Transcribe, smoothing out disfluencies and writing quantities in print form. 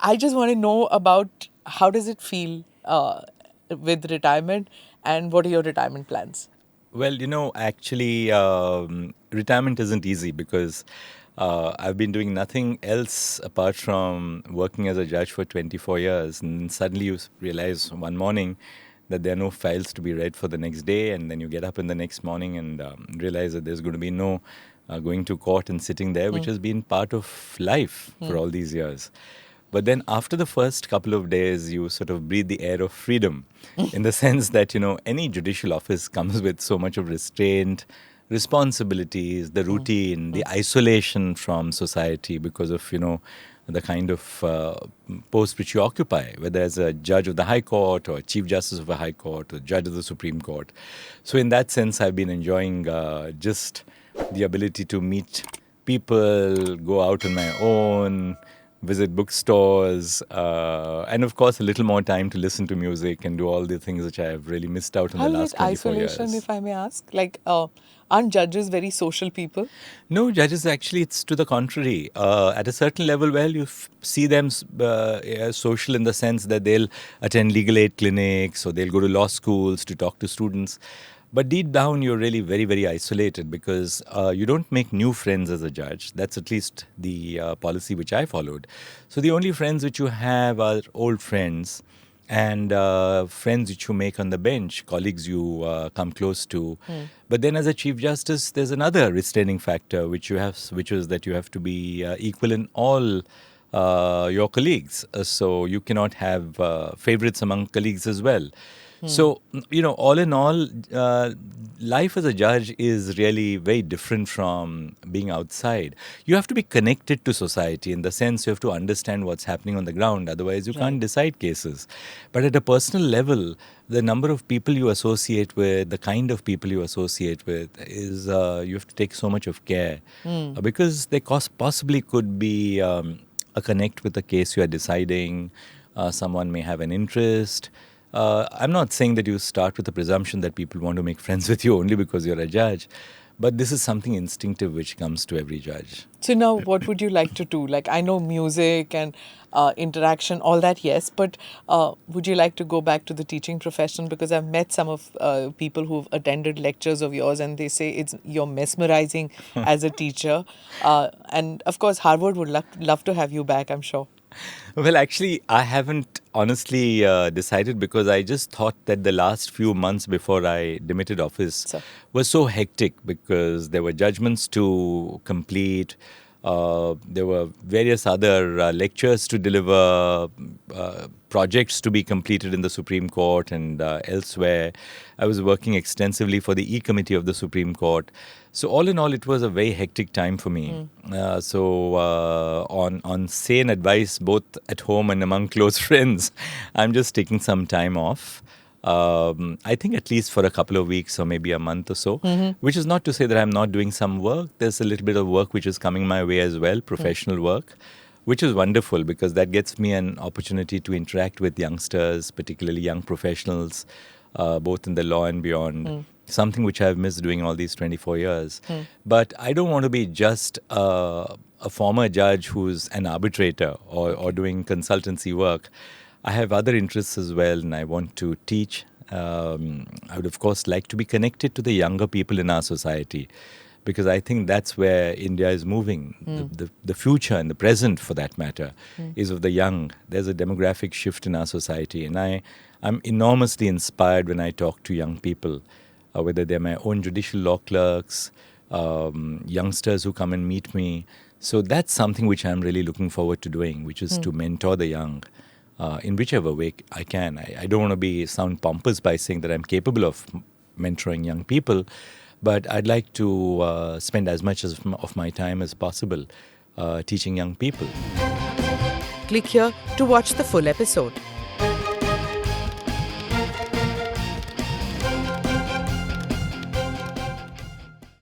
I just want to know about how does it feel with retirement, and what are your retirement plans? Well, actually, retirement isn't easy because I've been doing nothing else apart from working as a judge for 24 years. And suddenly you realize one morning that there are no files to be read for the next day. And then you get up in the next morning and realize that there's going to be no going to court and sitting there, which has been part of life for all these years. But then after the first couple of days, you sort of breathe the air of freedom in the sense that, any judicial office comes with so much of restraint, responsibilities, the routine, the isolation from society because of, the kind of post which you occupy, whether as a judge of the High Court or Chief Justice of the High Court or judge of the Supreme Court. So in that sense, I've been enjoying just the ability to meet people, go out on my own, visit bookstores, and of course a little more time to listen to music and do all the things which I have really missed out on How the is last it 24 isolation, years. if I may ask? Like, aren't judges very social people? No, judges, actually, it's to the contrary. At a certain level, well, you see them social in the sense that they'll attend legal aid clinics or they'll go to law schools to talk to students. But deep down, you're really very, very isolated because you don't make new friends as a judge. That's at least the policy which I followed. So the only friends which you have are old friends and friends which you make on the bench, colleagues you come close to. But then as a Chief Justice, there's another restraining factor which is that you have to be equal in all your colleagues. So you cannot have favorites among colleagues as well. So, all in all, life as a judge is really very different from being outside. You have to be connected to society in the sense you have to understand what's happening on the ground. Otherwise, you can't decide cases. But at a personal level, the number of people you associate with, the kind of people you associate with is you have to take so much of care because they possibly could be a connect with the case you are deciding. Someone may have an interest. I'm not saying that you start with the presumption that people want to make friends with you only because you're a judge, but this is something instinctive which comes to every judge. So now, what would you like to do? Like, I know music and interaction, all that, yes, but would you like to go back to the teaching profession? Because I've met some of people who've attended lectures of yours, and they say you're mesmerizing as a teacher. And of course, Harvard would love to have you back, I'm sure. Well, actually, I haven't honestly decided because I just thought that the last few months before I demitted office was so hectic because there were judgments to complete. There were various other lectures to deliver, projects to be completed in the Supreme Court and elsewhere. I was working extensively for the E-Committee of the Supreme Court. So all in all, it was a very hectic time for me. On sane advice, both at home and among close friends, I'm just taking some time off. I think at least for a couple of weeks or maybe a month or so, which is not to say that I'm not doing some work. There's a little bit of work which is coming my way as well, professional work, which is wonderful because that gets me an opportunity to interact with youngsters, particularly young professionals, both in the law and beyond. Something which I've missed doing all these 24 years. But I don't want to be just a former judge who's an arbitrator or doing consultancy work. I have other interests as well, and I want to teach. I would, of course, like to be connected to the younger people in our society because I think that's where India is moving. The future and the present, for that matter, is of the young. There's a demographic shift in our society, and I'm enormously inspired when I talk to young people, whether they're my own judicial law clerks, youngsters who come and meet me. So that's something which I'm really looking forward to doing, which is to mentor the young. In whichever way I can. I don't want to sound pompous by saying that I'm capable of mentoring young people, but I'd like to spend as much of my time as possible teaching young people. Click here to watch the full episode.